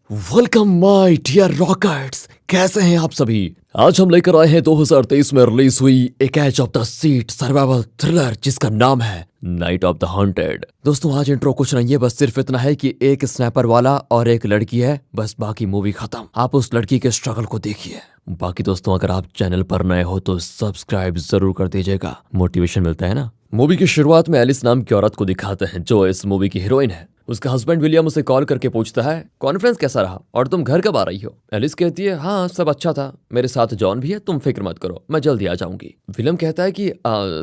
Welcome my dear rockets. कैसे हैं आप सभी। आज हम लेकर आए हैं 2023 में रिलीज हुई एक edge of the seat survival thriller जिसका नाम है नाइट ऑफ द हॉन्टेड। दोस्तों आज इंट्रो कुछ नहीं है, बस सिर्फ इतना है कि एक स्नैपर वाला और एक लड़की है, बस बाकी मूवी खत्म। आप उस लड़की के स्ट्रगल को देखिए। बाकी दोस्तों अगर आप चैनल पर नए हो तो सब्सक्राइब जरूर कर दीजिएगा, मोटिवेशन मिलता है ना। मूवी की शुरुआत में एलिस नाम की औरत को दिखाते हैं जो इस मूवी की हीरोइन है। उसका हस्बैंड विलियम उसे कॉल करके पूछता है कॉन्फ्रेंस कैसा रहा और तुम घर कब आ रही हो। एलिस कहती है हाँ सब अच्छा था, मेरे साथ जॉन भी है, तुम फिक्र मत करो, मैं जल्दी आ जाऊंगी। विलियम कहता है कि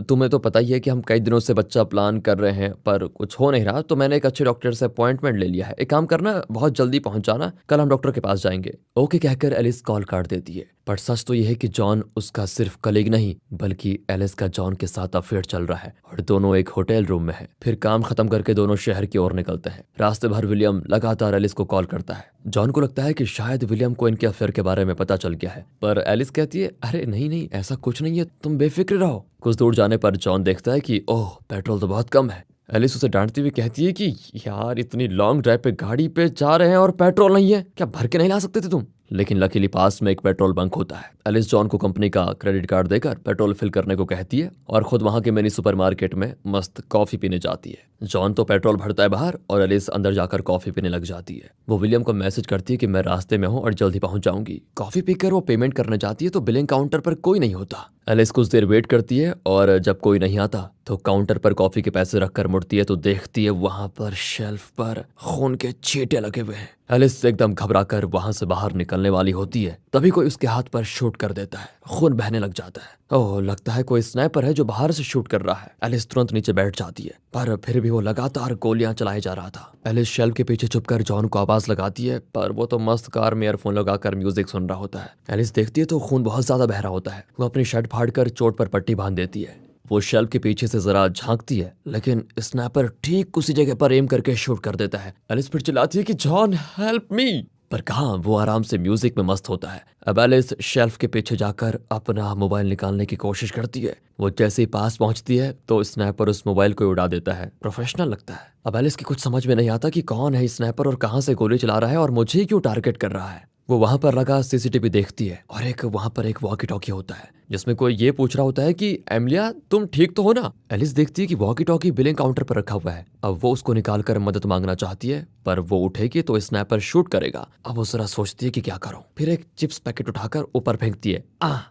तुम्हें तो पता ही है कि हम कई दिनों से बच्चा प्लान कर रहे हैं पर कुछ हो नहीं रहा, तो मैंने एक अच्छे डॉक्टर से अपॉइंटमेंट ले लिया है। एक काम करना, बहुत जल्दी पहुंच जाना, कल हम डॉक्टर के पास जाएंगे। ओके कहकर एलिस कॉल काट देती है। पर सच तो यह है कि जॉन उसका सिर्फ कलीग नहीं बल्कि एलिस का जॉन के साथ अफेयर चल रहा है और दोनों एक होटल रूम में है। फिर काम खत्म करके दोनों शहर की ओर निकलते हैं। रास्ते भर विलियम लगातार एलिस को कॉल करता है। जॉन को लगता है कि शायद विलियम को इनके अफेयर के बारे में पता चल गया है, पर एलिस कहती है अरे नहीं नहीं ऐसा कुछ नहीं है, तुम बेफिक्र रहो। कुछ दूर जाने पर जॉन देखता है कि ओह पेट्रोल तो बहुत कम है। एलिस उसे डांटती हुई कहती है कि यार इतनी लॉन्ग ड्राइव पे गाड़ी पे जा रहे हैं और पेट्रोल नहीं है, क्या भर के नहीं ला सकते थे तुम। लेकिन लकीली पास में एक पेट्रोल बंक होता है। एलिस जॉन को कंपनी का क्रेडिट कार्ड देकर पेट्रोल फिल करने को कहती है और खुद वहां के मिनी सुपरमार्केट में मस्त कॉफी पीने जाती है। जॉन तो पेट्रोल भरता है बाहर और एलिस अंदर जाकर कॉफी पीने लग जाती है। वो विलियम को मैसेज करती है कि मैं रास्ते में हूँ और जल्दी पहुंच जाऊंगी। कॉफी पीकर वो पेमेंट करने जाती है तो बिलिंग काउंटर पर कोई नहीं होता। एलिस कुछ देर वेट करती है और जब कोई नहीं आता तो काउंटर पर कॉफी के पैसे रखकर मुड़ती है तो देखती है वहां पर शेल्फ पर खून के छींटे लगे हुए हैं। एलिस एकदम घबराकर वहां से बाहर निकलने वाली होती है, तभी कोई उसके हाथ पर शूट कर देता है। खून बहने लग जाता है। ओह लगता है कोई स्नाइपर है जो बाहर से शूट कर रहा है। एलिस तुरंत नीचे बैठ जाती है, पर फिर भी वो लगातार गोलियां चलाए जा रहा था। एलिस शेल्फ के पीछे छुपकर जॉन को आवाज लगाती है, पर वो तो मस्त कार में ईयरफोन लगाकर म्यूजिक सुन रहा होता है। एलिस देखती है तो खून बहुत ज्यादा बह रहा होता है। वो अपनी शर्ट फाड़कर चोट पर पट्टी बांध देती है। वो शेल्फ के पीछे से जरा झांकती है, लेकिन स्नैपर ठीक उसी जगह पर एम करके शूट कर देता है। एलिस फिर चिल्लाती है कि जॉन हेल्प मी, पर कहाँ, वो आराम से म्यूजिक में मस्त होता है। अब एलिस शेल्फ के पीछे जाकर अपना मोबाइल निकालने की कोशिश करती है। वो जैसे ही पास पहुंचती है तो स्नैपर उस मोबाइल को उड़ा देता है। प्रोफेशनल लगता है। अब एलिस की कुछ समझ में नहीं आता कि कौन है स्नैपर और कहाँ से गोली चला रहा है और मुझे ही क्यों टारगेट कर रहा है। वो वहां पर लगा सीसीटीवी देखती है और वहां पर एक वॉकी टॉकी होता है जिसमें कोई ये पूछ रहा होता है कि एमिलिया तुम ठीक तो हो ना। एलिस देखती है कि वॉकी टॉकी बिलिंग काउंटर पर रखा हुआ है। अब वो उसको निकालकर मदद मांगना चाहती है, पर वो उठेगी तो स्नैपर शूट करेगा। अब वो जरा सोचती है कि क्या करूं, फिर एक चिप्स पैकेट उठाकर ऊपर फेंकती है।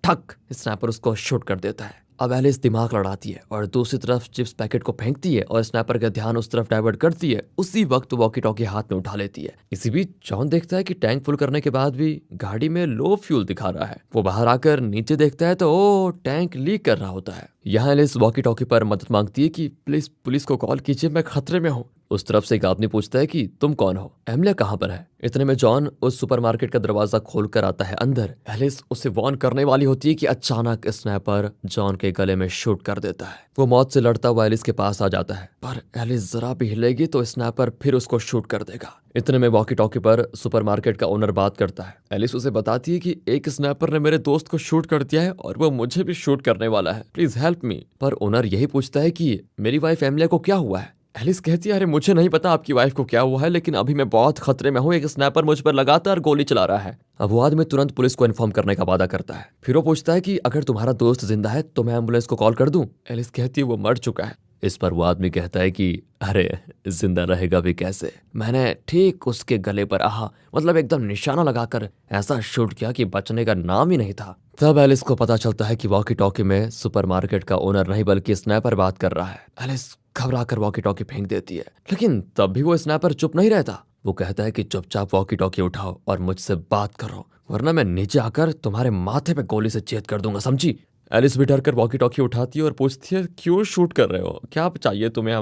ठक, स्नैपर उसको शूट कर देता है। अब एलिस दिमाग लड़ाती है और दूसरी तरफ चिप्स पैकेट को फेंकती है और स्नैपर का ध्यान उस तरफ डाइवर्ट करती है। उसी वक्त वॉकी टॉकी हाथ में उठा लेती है। इसी बीच जॉन देखता है कि टैंक फुल करने के बाद भी गाड़ी में लो फ्यूल दिखा रहा है। वो बाहर आकर नीचे देखता है तो ओ टैंक लीक कर रहा होता है। यहाँ एलिस वॉकी टॉकी पर मदद मांगती है कि प्लीज पुलिस को कॉल कीजिए, मैं खतरे में हूँ। उस तरफ से एक आदमी पूछता है कि तुम कौन हो, एमिलिया कहाँ पर है। इतने में जॉन उस सुपरमार्केट का दरवाजा खोलकर आता है अंदर। एलिस उसे वार्न करने वाली होती है कि अचानक स्नैपर जॉन के गले में शूट कर देता है। वो मौत से लड़ता हुआ एलिस के पास आ जाता है, पर एलिस जरा भी हिलेगी तो स्नैपर फिर उसको शूट कर देगा। इतने में वॉकी टॉकी पर सुपरमार्केट का ओनर बात करता है। एलिस उसे बताती है कि एक स्नैपर ने मेरे दोस्त को शूट कर दिया है और वो मुझे भी शूट करने वाला है, प्लीज हेल्प मी। पर ओनर यही पूछता है कि मेरी वाइफ एमिलिया को क्या हुआ है। एलिस कहती है अरे मुझे नहीं पता आपकी वाइफ को क्या हुआ है, लेकिन अभी मैं बहुत खतरे में हूँ, एक स्नैपर मुझ पर लगातार गोली चला रहा है। अब वो आदमी तुरंत पुलिस को इन्फॉर्म करने का वादा करता है। फिर वो पूछता है कि अगर तुम्हारा दोस्त जिंदा है तो मैं एम्बुलेंस को कॉल कर दूं। एलिस कहती है वो मर चुका है। इस पर वो आदमी कहता है कि अरे जिंदा रहेगा भी कैसे, मैंने ठीक उसके गले पर मतलब एकदम निशाना लगाकर ऐसा शूट किया कि बचने का नाम ही नहीं था। तब एलिस को पता चलता है कि वॉकी टॉकी में सुपरमार्केट का ओनर नहीं बल्कि स्नैपर बात कर रहा है। एलिस घबरा कर वॉकी टॉकी फेंक देती है, लेकिन तब भी वो स्नैपर चुप नहीं रहता। वो कहता है कि चुपचाप वॉकी टॉकी उठाओ और मुझसे बात करो, वरना मैं नीचे आकर तुम्हारे माथे पे गोली से चेत कर दूंगा, समझी। एलिस भी डरकर वॉकी टॉकी उठाती है और पूछती है क्यों शूट कर रहे हो, क्या चाहिए तुम्हें,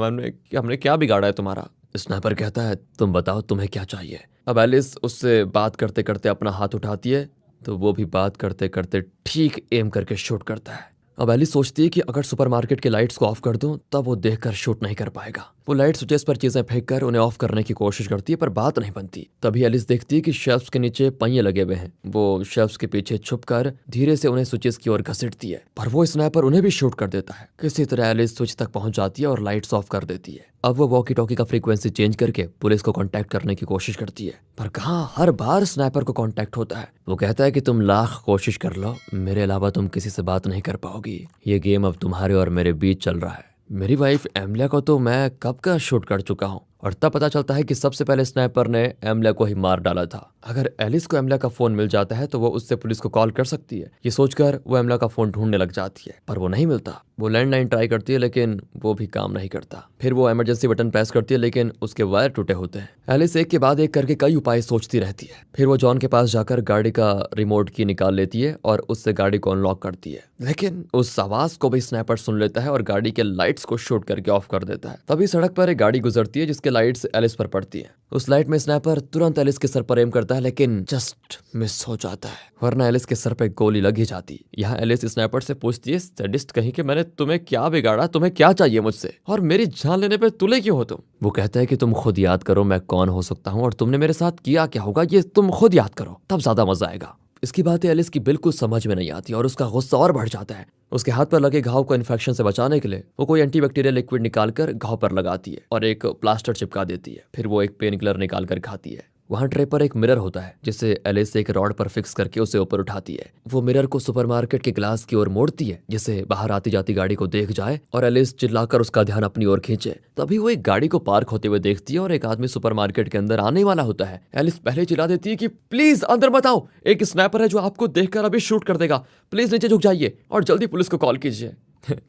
हमने क्या बिगाड़ा है तुम्हारा। स्नाइपर कहता है तुम बताओ तुम्हें क्या चाहिए। अब एलिस उससे बात करते करते अपना हाथ उठाती है तो वो भी बात करते करते ठीक एम करके शूट करता है। अब एलिस सोचती है कि अगर सुपरमार्केट के लाइट्स को ऑफ कर दूं तब वो देखकर शूट नहीं कर पाएगा। वो लाइट स्विचेस पर चीजें फेंक कर उन्हें ऑफ करने की कोशिश करती है पर बात नहीं बनती। तभी एलिस देखती है कि शेल्फ्स के नीचे पहिए लगे हुए हैं। वो शेल्फ्स के पीछे छुपकर धीरे से उन्हें स्विचेस की ओर घसीटती है, पर वो स्नाइपर उन्हें भी शूट कर देता है। किसी तरह एलिस स्विच तक पहुंच जाती है और लाइट्स ऑफ कर देती है। अब वो वॉकी टॉकी का फ्रीक्वेंसी चेंज करके पुलिस को कांटेक्ट करने की कोशिश करती है, पर कहाँ हर बार स्नाइपर को कांटेक्ट होता है। वो कहता है कि तुम लाख कोशिश कर लो, मेरे अलावा तुम किसी से बात नहीं कर पाओगी। ये गेम अब तुम्हारे और मेरे बीच चल रहा है। मेरी वाइफ एमलिया को तो मैं कब का शूट कर चुका हूँ। और तब पता चलता है कि सबसे पहले स्नाइपर ने एमलिया को ही मार डाला था। अगर एलिस को एमलिया का फोन मिल जाता है तो वो उससे पुलिस को कॉल कर सकती है। ये सोचकर वो एमलिया का फोन ढूंढने लग जाती है, पर वो नहीं मिलता। वो लैंडलाइन ट्राई करती है लेकिन वो भी काम नहीं करता। फिर वो इमरजेंसी बटन प्रेस करती है लेकिन उसके वायर टूटे होते हैं। एलिस एक के बाद एक करके कई उपाय सोचती रहती है। फिर वो जॉन के पास जाकर गाड़ी का रिमोट की निकाल लेती है और उससे गाड़ी को अनलॉक करती है, लेकिन उस आवाज को भी स्नाइपर सुन लेता है और गाड़ी के लाइट्स को शूट करके ऑफ कर देता है। तभी सड़क पर एक गाड़ी गुजरती है जिसके लाइट्स एलिस पर पड़ती है। उस लाइट में स्नाइपर तुरंत एलिस के सर पर एम करता है लेकिन जस्ट मिस हो जाता है, वरना एलिस के सर पे गोली लग ही जाती। यहाँ एलिस स्नाइपर से पूछती है, सैडिस्ट कहीं कि मैंने तुम्हें क्या बिगाड़ा, तुम्हें क्या चाहिए मुझसे, और मेरी जान लेने पे तुले क्यों हो तुम? वो कहता है कि तुम खुद याद करो मैं कौन हो सकता हूँ और तुमने मेरे साथ किया क्या होगा, ये तुम खुद याद करो, तब ज्यादा मजा आएगा। इसकी बातें एलिस की बिल्कुल समझ में नहीं आती और उसका गुस्सा और बढ़ जाता है। उसके हाथ पर लगे घाव को इन्फेक्शन से बचाने के लिए वो कोई एंटीबैक्टीरियल लिक्विड निकालकर घाव पर लगाती है और एक प्लास्टर चिपका देती है। फिर वो एक पेन किलर निकालकर खाती है। वहाँ ट्रे पर एक मिरर होता है जिसे एलिस एक रॉड पर फिक्स करके उसे ऊपर उठाती है। वो मिरर को सुपरमार्केट के ग्लास की ओर मोड़ती है जिससे बाहर आती जाती गाड़ी को देख जाए और एलिस चिल्लाकर उसका ध्यान अपनी ओर खींचे। तभी वो एक गाड़ी को पार्क होते हुए देखती है और एक आदमी सुपरमार्केट के अंदर आने वाला होता है। एलिस पहले चिल्ला देती है कि प्लीज अंदर मत आओ, एक स्नाइपर है जो आपको देखकर अभी शूट कर देगा, प्लीज नीचे झुक जाइए और जल्दी पुलिस को कॉल कीजिए।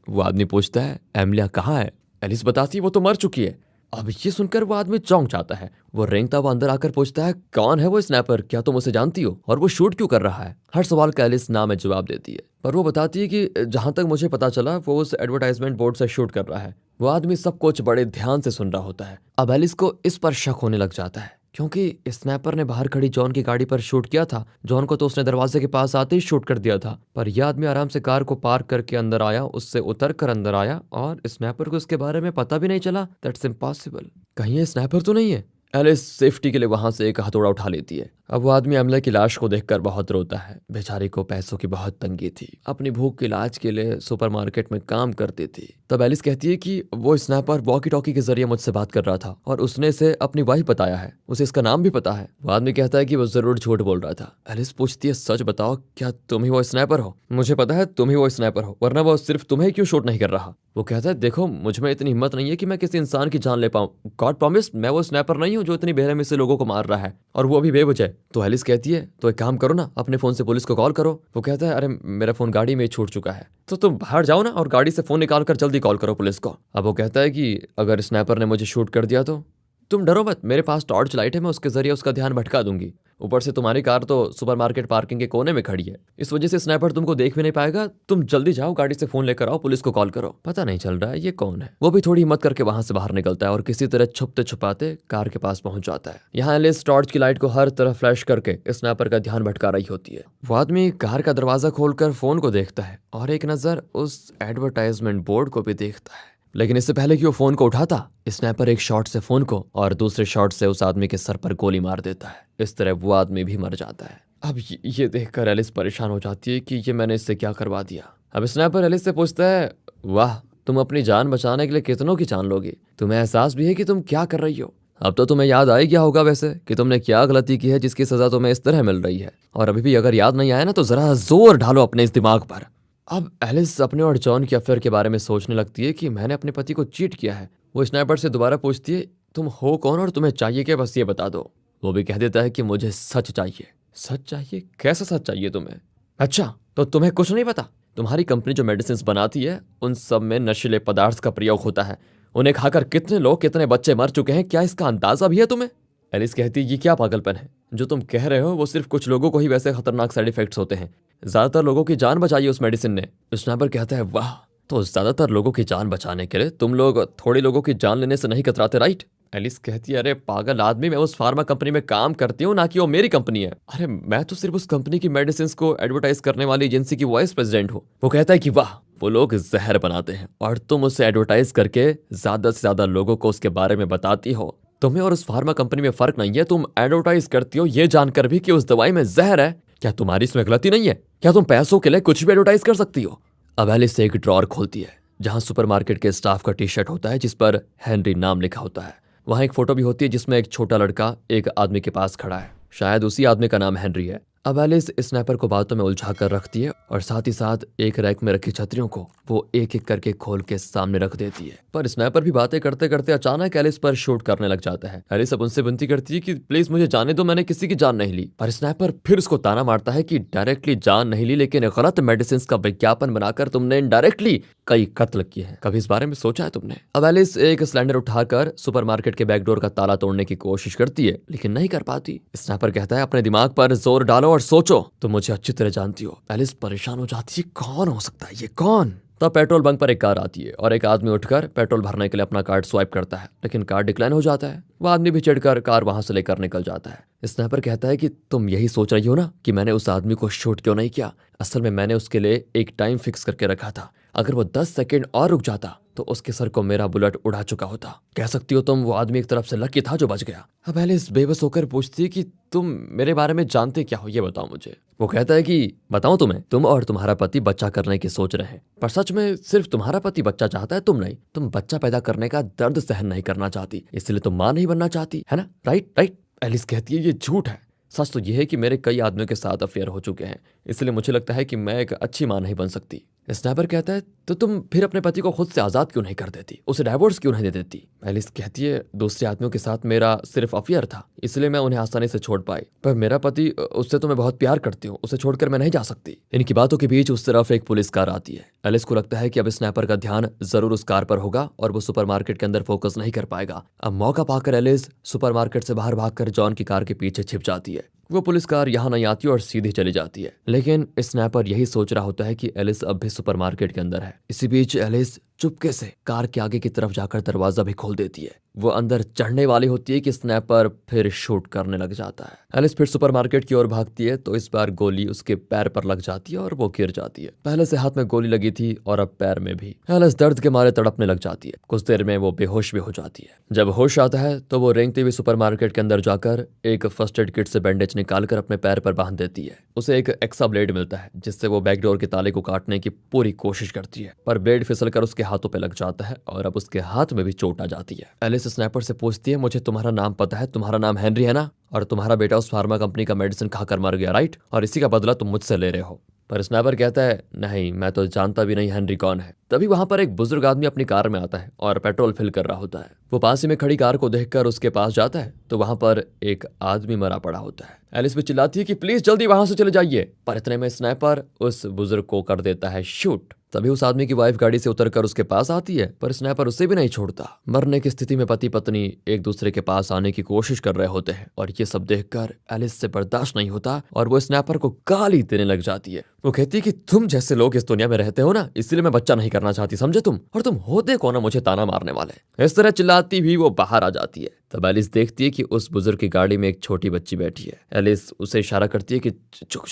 वो आदमी पूछता है, एमलिया कहाँ है? एलिस बताती है वो तो मर चुकी है। अब ये सुनकर वो आदमी चौंक जाता है। वो रेंगता हुआ अंदर आकर पूछता है, कौन है वो स्नाइपर, क्या तुम उसे जानती हो और वो शूट क्यों कर रहा है? हर सवाल का एलिस ना में जवाब देती है, पर वो बताती है कि जहां तक मुझे पता चला वो उस एडवर्टाइजमेंट बोर्ड से शूट कर रहा है। वो आदमी सब कुछ बड़े ध्यान से सुन रहा होता है। अब एलिस को इस पर शक होने लग जाता है क्योंकि स्नाइपर ने बाहर खड़ी जॉन की गाड़ी पर शूट किया था। जॉन को तो उसने दरवाजे के पास आते ही शूट कर दिया था, पर यह आदमी आराम से कार को पार्क करके अंदर आया, उससे उतर कर अंदर आया और स्नाइपर को उसके बारे में पता भी नहीं चला। That's impossible. कहीं ये स्नाइपर तो नहीं है? एलिस सेफ्टी के लिए वहां से एक हथौड़ा उठा लेती है। अब वो आदमी अमला की लाश को देखकर बहुत रोता है। बेचारी को पैसों की बहुत तंगी थी, अपनी भूख के इलाज के लिए सुपरमार्केट में काम करती थी। तब एलिस कहती है कि वो स्नाइपर वॉकी टॉकी के जरिए मुझसे बात कर रहा था और उसने इसे अपनी वाइफ बताया है, उसे इसका नाम भी पता है। वो आदमी कहता है कि वो जरूर झूठ बोल रहा था। एलिस पूछती है, सच बताओ, क्या तुम ही वो स्नाइपर हो? मुझे पता है तुम ही वो स्नाइपर हो, वरना वो सिर्फ तुम्हें क्यों शूट नहीं कर रहा? वो कहता है, देखो मुझ में इतनी हिम्मत नहीं है कि मैं किसी इंसान की जान ले पाऊं। गॉड प्रॉमिस, मैं वो स्नाइपर नहीं हूं जो इतनी बेरहमी से लोगों को मार रहा है, और वो भी बेवजह। तो एलिस कहती है, तो एक काम करो ना, अपने फोन से पुलिस को कॉल करो। वो कहता है, अरे मेरा फोन गाड़ी में छूट चुका है। तो तुम बाहर जाओ ना और गाड़ी से फोन निकाल कर जल्दी कॉल करो पुलिस को। अब वो कहता है कि अगर स्नाइपर ने मुझे शूट कर दिया तो? तुम डरो मत, मेरे पास टॉर्च लाइट है, मैं उसके जरिए उसका ध्यान भटका दूंगी। ऊपर से तुम्हारी कार तो सुपरमार्केट पार्किंग के कोने में खड़ी है, इस वजह से स्नाइपर तुमको देख भी नहीं पाएगा। तुम जल्दी जाओ, गाड़ी से फोन लेकर आओ, पुलिस को कॉल करो। पता नहीं चल रहा है ये कौन है। वो भी थोड़ी हिम्मत करके वहां से बाहर निकलता है और किसी तरह छुपते छुपाते कार के पास पहुंच जाता है। यहाँ एलिस टॉर्च की लाइट को हर तरफ फ्लैश करके स्नाइपर का ध्यान भटका रही होती है। वो आदमी कार का दरवाजा खोलकर फोन को देखता है और एक नजर उस एडवर्टाइजमेंट बोर्ड को भी देखता है, लेकिन इससे पहले कि वो फोन को उठाता, स्नाइपर एक शॉट से फोन को और दूसरे शॉट से उस आदमी के सर पर गोली मार देता है। इस तरह वो आदमी भी मर जाता है। अब ये देखकर एलिस परेशान हो जाती है कि ये मैंने इससे क्या करवा दिया। अब स्नाइपर एलिस से पूछता है, वाह, तुम अपनी जान बचाने के लिए कितनों की जान लोगे? तुम्हें एहसास भी है कि तुम क्या कर रही हो? अब तो तुम्हें याद आ ही गया होगा वैसे कि तुमने क्या गलती की है जिसकी सजा तुम्हें इस तरह मिल रही है। और अभी भी अगर याद नहीं आया ना तो जरा जोर ढालो अपने इस दिमाग पर। अब एलिस अपने और जॉन के अफेयर के बारे में सोचने लगती है कि मैंने अपने पति को चीट किया है। वो स्नाइपर से दोबारा पूछती है, तुम हो कौन और तुम्हें चाहिए क्या, बस ये बता दो। वो भी कह देता है कि मुझे सच चाहिए। सच चाहिए? कैसा सच चाहिए तुम्हें? अच्छा, तो तुम्हें कुछ नहीं पता? तुम्हारी कंपनी जो मेडिसिन बनाती है उन सब में नशीले पदार्थ का प्रयोग होता है। उन्हें खाकर कितने लोग, कितने बच्चे मर चुके हैं, क्या इसका अंदाजा भी है तुम्हें? एलिस कहती है, ये क्या पागलपन है? जो तुम कह रहे हो वो सिर्फ कुछ लोगों को ही वैसे खतरनाक साइड इफेक्ट्स होते हैं, ज्यादातर लोगों की जान बचाई है उस मेडिसिन ने। स्नाइपर कहता है, वाह, तो ज्यादातर लोगों की जान बचाने के लिए तुम लोग थोड़ी लोगों की जान लेने से नहीं कतराते, राइट? एलिस कहती है, अरे पागल आदमी, मैं उस फार्मा कंपनी में काम करती हूँ, ना कि वो मेरी कंपनी है। अरे मैं तो सिर्फ उस कंपनी की मेडिसिन को एडवर्टाइज करने वाली एजेंसी की वाइस प्रेसिडेंट हूँ। वो कहता है कि वाह, वो लोग जहर बनाते हैं और तुम उसे एडवर्टाइज करके ज्यादा से ज्यादा लोगों को उसके बारे में बताती हो। तुम्हें और उस फार्मा कंपनी में फर्क नहीं है। तुम एडवर्टाइज करती हो ये जानकर भी कि उस दवाई में जहर है। क्या तुम्हारी इसमें गलती नहीं है? क्या तुम पैसों के लिए कुछ भी एडवर्टाइज कर सकती हो? अब एलिस एक ड्रॉर खोलती है जहाँ सुपरमार्केट के स्टाफ का टी शर्ट होता है जिस पर हेनरी नाम लिखा होता है। वहाँ एक फोटो भी होती है जिसमें एक छोटा लड़का एक आदमी के पास खड़ा है, शायद उसी आदमी का नाम हेनरी है। अब एलिस स्नैपर को बातों में उलझा कर रखती है और साथ ही साथ एक रैक में रखी छतरियों को वो एक एक करके खोल के सामने रख देती है। पर स्नैपर भी बातें करते करते अचानक एलिस पर शूट करने लग जाता है। एलिस अब उनसे विनती करती है कि प्लीज मुझे जाने दो, मैंने किसी की जान नहीं ली। पर स्नैपर फिर उसको ताना मारता है कि डायरेक्टली जान नहीं ली, लेकिन गलत मेडिसिन का विज्ञापन बनाकर तुमने इनडायरेक्टली कई कत्ल किए हैं। कभी इस बारे में सोचा है तुमने? अब एलिस एक सिलेंडर उठाकर सुपरमार्केट के बैकडोर का ताला तोड़ने की कोशिश करती है लेकिन नहीं कर पाती। स्नैपर कहता है अपने दिमाग पर जोर डालो और सोचो, तुम मुझे अच्छी तरह जानती हो। एलिस परेशान हो जाती है, कौन हो सकता है ये, कौन? तब पेट्रोल बंक पर एक कार आती है और एक आदमी उठकर पेट्रोल भरने के लिए अपना कार्ड स्वाइप करता है, लेकिन कार्ड डिक्लाइन हो जाता है। वो आदमी भी चिढ़कर कार वहां से लेकर निकल जाता है। स्नैपर कहता है कि तुम यही सोच रही हो ना कि मैंने उस आदमी को शूट क्यों नहीं किया। असल में मैंने उसके लिए एक टाइम फिक्स करके रखा था, अगर वो 10 सेकेंड और रुक जाता तो उसके सर को मेरा बुलेट उड़ा चुका होता। कह सकती हो तुम वो आदमी एक तरफ से लकी था जो बच गया। अब एलिस बेबस होकर पूछती है कि तुम मेरे बारे में जानते क्या हो, ये बताओ मुझे। वो कहता है कि बताऊं तुम्हें, तुम और तुम्हारा पति बच्चा करने की सोच रहे हैं, पर सच में सिर्फ तुम्हारा पति बच्चा चाहता है, तुम नहीं। तुम बच्चा पैदा करने का दर्द सहन नहीं करना चाहती, इसलिए तुम मां नहीं बनना चाहती, है ना? Right right. एलिस कहती है ये झूठ है, सच तो यह है कि मेरे कई आदमियों के साथ अफेयर हो चुके हैं, इसलिए मुझे लगता है कि मैं एक अच्छी मां नहीं बन सकती। स्नैपर कहता है तो तुम फिर अपने पति को खुद से आजाद क्यों नहीं कर देती, उसे डाइवोर्स क्यों नहीं दे देती? एलिस कहती है दूसरे आदमियों के साथ मेरा सिर्फ अफेयर था, इसलिए मैं उन्हें आसानी से छोड़ पाई, पर मेरा पति, उससे तो मैं बहुत प्यार करती हूँ, उसे छोड़कर मैं नहीं जा सकती। इनकी बातों के बीच उस तरफ एक पुलिस कार आती है। एलिस को लगता है कि अब स्नैपर का ध्यान जरूर उस कार पर होगा और वो सुपरमार्केट के अंदर फोकस नहीं कर पाएगा। अब मौका पाकर एलिस सुपरमार्केट से बाहर भागकर जॉन की कार के पीछे छिप जाती है। वो पुलिस कार यहाँ नहीं आती और सीधी चली जाती है, लेकिन स्नैपर यही सोच रहा होता है कि एलिस अब भी सुपरमार्केट के अंदर है। इसी बीच एलिस चुपके से कार के आगे की तरफ जाकर दरवाजा भी खोल देती है। वो अंदर चढ़ने वाली होती है कि स्नैपर फिर शूट करने लग जाता है। एलिस फिर सुपरमार्केट की ओर भागती है तो इस बार गोली उसके पैर पर लग जाती है और वो गिर जाती है। पहले से हाथ में गोली लगी थी और अब पैर में भी। एलिस दर्द के मारे तड़पने लग जाती है। कुछ देर में वो बेहोश भी हो जाती है। जब होश आता है तो वो रेंगती हुई सुपरमार्केट के अंदर जाकर एक फर्स्ट एड किट से बैंडेज निकालकर अपने पैर पर बांध देती है। उसे एक एक्स्ट्रा ब्लेड मिलता है जिससे वो बैकडोर के ताले को काटने की पूरी कोशिश करती है, पर ब्लेड फिसलकर उसके हाथों पे लग जाता है और अब उसके हाथ में भी चोट आ जाती है। एलिस स्नैपर से पूछती है मुझे तुम्हारा नाम पता है, तुम्हारा नाम हेनरी है ना, और तुम्हारा बेटा उस फार्मा कंपनी का मेडिसिन खाकर मर गया, राइट, और इसी का बदला तुम मुझसे ले रहे हो। पर स्नैपर कहता है नहीं, मैं तो जानता भी नहीं हेनरी कौन है। तभी वहां पर एक बुजुर्ग आदमी अपनी कार में आता है और पेट्रोल फिल कर रहा होता है। वो पास ही में खड़ी कार को देखकर उसके पास जाता है तो वहां पर एक आदमी मरा पड़ा होता है। एलिस भी चिल्लाती है कि प्लीज जल्दी वहां से चले जाइए, पर इतने में स्नैपर उस बुजुर्ग को कर देता है शूट। तभी उस आदमी की वाइफ गाड़ी से उतरकर उसके पास आती है, पर स्नैपर उसे भी नहीं छोड़ता। मरने की स्थिति में पति पत्नी एक दूसरे के पास आने की कोशिश कर रहे होते हैं और ये सब देखकर एलिस से बर्दाश्त नहीं होता और वो स्नैपर को गाली देने लग जाती है। वो कहती है कि तुम जैसे लोग इस दुनिया में रहते हो ना, इसलिए मैं बच्चा नहीं करना चाहती, समझे तुम, और तुम होते कौन हो मुझे ताना मारने वाले। इस तरह चिल्लाती भी वो बाहर आ जाती है। तब एलिस देखती है कि उस बुजुर्ग की गाड़ी में एक छोटी बच्ची बैठी है। एलिस उसे इशारा करती है कि झुक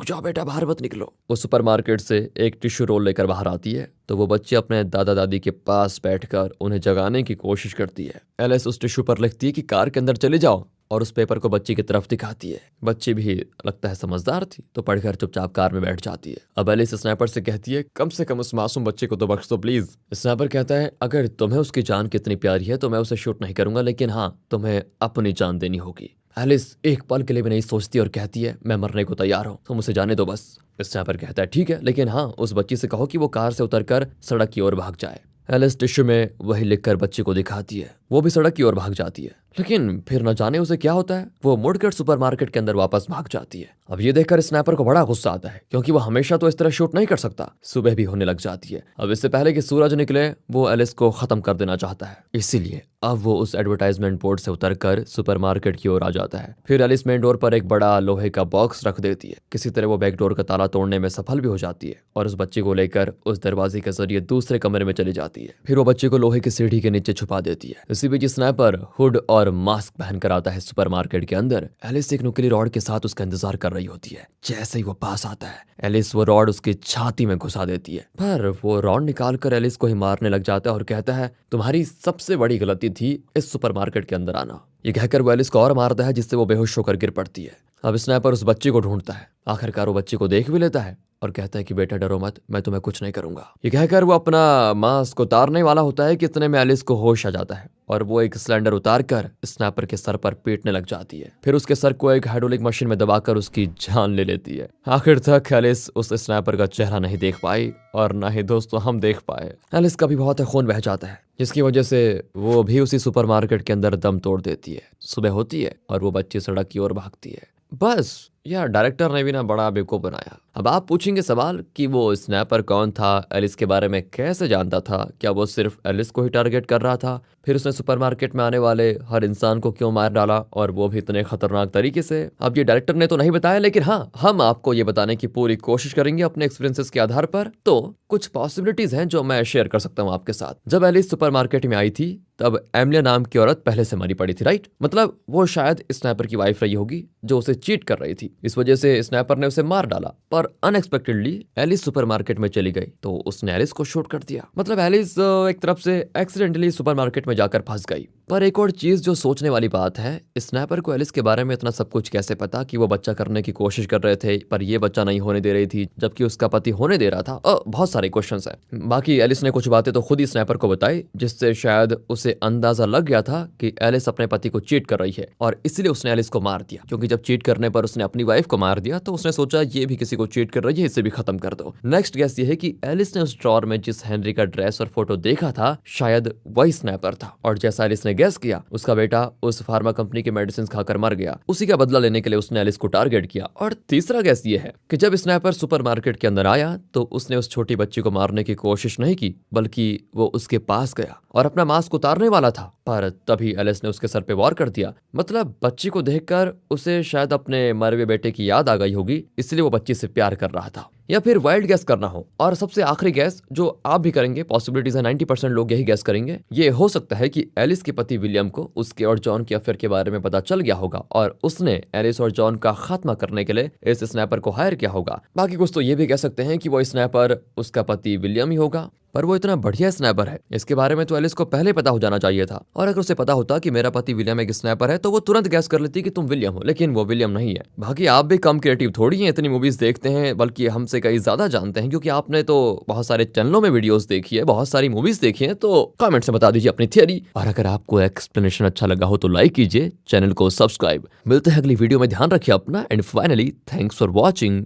जाओ बेटा, बाहर मत निकलो। वो सुपरमार्केट से एक टिश्यू रोल लेकर बाहर आती है तो वो बच्ची अपने दादा दादी के पास बैठकर उन्हें जगाने की कोशिश करती है। एलिस उस टिश्यू पर लिखती है कि कार के अंदर चले जाओ और उस पेपर को बच्ची की तरफ दिखाती है। बच्ची भी लगता है समझदार थी तो पढ़कर चुपचाप कार में बैठ जाती है। अब एलिस स्नैपर से कहती है कम से कम उस मासूम बच्चे को तो बख्श दो प्लीज। स्नैपर कहता है अगर तुम्हें उसकी जान कितनी प्यारी है तो मैं उसे शूट नहीं करूंगा, लेकिन हाँ तुम्हें अपनी जान देनी होगी। एलिस एक पल के लिए भी नहीं सोचती और कहती है मैं मरने को तैयार हूँ, तुम उसे जाने दो बस। स्नैपर कहता है ठीक है, लेकिन हाँ उस बच्ची से कहो कि वो कार से उतरकर सड़क की ओर भाग जाए। एलिस टिश्यू में वही लिखकर बच्ची को दिखाती है। वो भी सड़क की ओर भाग जाती है, लेकिन फिर न जाने उसे क्या होता है, वो मुड़कर सुपरमार्केट के अंदर वापस भाग जाती है। अब ये देखकर स्नैपर को बड़ा गुस्सा आता है क्योंकि वो हमेशा तो इस तरह शूट नहीं कर सकता। सुबह भी होने लग जाती है। अब इससे पहले कि सूरज निकले वो एलिस को खत्म कर देना चाहता है, इसीलिए अब वो उस एडवर्टाइजमेंट बोर्ड से उतरकर सुपरमार्केट की ओर आ जाता है। फिर एलिस मेन डोर पर एक बड़ा लोहे का बॉक्स रख देती है। किसी तरह वो बैक डोर का ताला तोड़ने में सफल भी हो जाती है और उस बच्चे को लेकर उस दरवाजे के जरिए दूसरे कमरे में चली जाती है। फिर वो बच्चे को लोहे की सीढ़ी के नीचे छुपा देती है। इसी बीच स्नैपर हुड और मास्क पहनकर आता है सुपरमार्केट के अंदर। एलिस एक नुकीली रॉड के साथ उसका इंतजार कर रही होती है। जैसे ही वो पास आता है एलिस वो रॉड उसकी छाती में घुसा देती है, पर वो रॉड निकालकर एलिस को ही मारने लग जाता है और कहता है तुम्हारी सबसे बड़ी गलती थी इस सुपरमार्केट के अंदर आना। ये कहकर वो एलिस को और मारता है जिससे वो बेहोश होकर गिर पड़ती है। अब स्नैपर उस बच्चे को ढूंढता है आखिरकार वो बच्ची को देख भी लेता है और कहता है कि बेटा डरो मत, मैं तुम्हें कुछ नहीं करूंगा। ये कहकर वो अपना मास्क उतारने वाला होता है कि इतने में एलिस को होश आ जाता है और वो एक सिलेंडर उतार कर स्नैपर के सर पर पीटने लग जाती है। फिर उसके सर को एक हाइड्रोलिक मशीन में दबाकर उसकी जान ले लेती है। आखिर तक एलिस उस स्नैपर का चेहरा नहीं देख पाई और ना ही दोस्तों हम देख पाए। एलिस का भी बहुत खून बह जाता है, जिसकी वजह से वो भी उसी सुपरमार्केट के अंदर दम तोड़ देती है। सुबह होती है और वो बच्ची सड़क की ओर भागती है। बस यार, डायरेक्टर ने भी ना बड़ा बेवकूफ बनाया। अब आप पूछेंगे सवाल कि वो स्नैपर कौन था, एलिस के बारे में कैसे जानता था, क्या वो सिर्फ एलिस को ही टारगेट कर रहा था, फिर उसने सुपरमार्केट में आने वाले हर इंसान को क्यों मार डाला और वो भी इतने खतरनाक तरीके से। अब ये डायरेक्टर ने तो नहीं बताया, लेकिन हाँ, हम आपको ये बताने की पूरी कोशिश करेंगे अपने एक्सपीरियंसेस के आधार पर। तो कुछ पॉसिबिलिटीज हैं जो मैं शेयर कर सकता हूँ आपके साथ। जब एलिस सुपरमार्केट में आई थी तब एमिलिया नाम की औरत पहले से मरी पड़ी थी, राइट? मतलब वो शायद स्नैपर की वाइफ रही होगी जो उसे चीट कर रही थी। इस वजह से स्नैपर ने उसे मार डाला, पर अनएक्सपेक्टेडली एलिस सुपरमार्केट में चली गई तो उसने एलिस को शूट कर दिया। मतलब एलिस एक तरफ से एक्सीडेंटली सुपरमार्केट में जाकर फंस गई। पर एक और चीज जो सोचने वाली बात है, स्नैपर को एलिस के बारे में इतना सब कुछ कैसे पता कि वो बच्चा करने की कोशिश कर रहे थे पर ये बच्चा नहीं होने दे रही थी जबकि उसका पति होने दे रहा था। बहुत सारे क्वेश्चंस हैं। बाकी एलिस ने कुछ बातें तो खुद ही स्नैपर को बताई जिससे शायद उसे अंदाजा लग गया था कि एलिस अपने पति को चीट कर रही है और इसलिए उसने एलिस को मार दिया। क्योंकि जब चीट करने पर उसने अपनी वाइफ को मार दिया तो उसने सोचा ये भी किसी को चीट कर रही है, इसे भी खत्म कर दो। नेक्स्ट गेस ये है कि एलिस ने उस ड्रॉर में जिस हेनरी का ड्रेस और फोटो देखा था शायद वही स्नैपर था और जैसा एलिस ने गेस किया उसका बेटा उस फार्मा कंपनी के मेडिसिन खाकर मर गया। उसी का बदला लेने के लिए उसने एलिस को टारगेट किया। और तीसरा गेस ये है कि जब स्नैपर सुपरमार्केट के अंदर आया तो उसने उस छोटी बच्ची को मारने की कोशिश नहीं की बल्कि वो उसके पास गया और अपना मास्क उतारने वाला था, पर तभी एलिस ने उसके सर पे वार कर दिया। मतलब बच्ची को देखकर उसे शायद अपने मरे हुए बेटे की याद आ गई होगी, इसलिए वो बच्ची से प्यार कर रहा था। या फिर वाइल्ड गैस करना हो। और सबसे आखिरी गैस जो आप भी करेंगे, पॉसिबिलिटीज है 90% लोग यही गैस करेंगे, ये हो सकता है कि एलिस के पति विलियम को उसके और जॉन के अफेयर के बारे में पता चल गया होगा और उसने एलिस और जॉन का खात्मा करने के लिए इस स्नैपर को हायर किया होगा। बाकी कुछ तो ये भी कह सकते हैं कि वो स्नैपर उसका पति विलियम ही होगा, पर वो इतना बढ़िया स्नैपर है, इसके बारे में तो एलिस को पहले पता हो जाना चाहिए था। और अगर उसे पता होता कि मेरा पति विलियम एक स्नैपर है तो वो तुरंत गैस कर लेती कि तुम विलियम हो, लेकिन वो विलियम नहीं है। बाकी आप भी कम क्रिएटिव थोड़ी हैं, इतनी मूवीज देखते हैं, बल्कि हमसे कहीं ज्यादा जानते हैं क्योंकि आपने तो बहुत सारे चैनलों में वीडियोस देखी है, बहुत सारी मूवीज देखी है। तो कमेंट से बता दीजिए अपनी थियरी, और अगर आपको एक्सप्लेनेशन अच्छा लगा हो तो लाइक कीजिए, चैनल को सब्सक्राइब। मिलते हैं अगली वीडियो में, ध्यान रखिए अपना, and finally thanks for watching.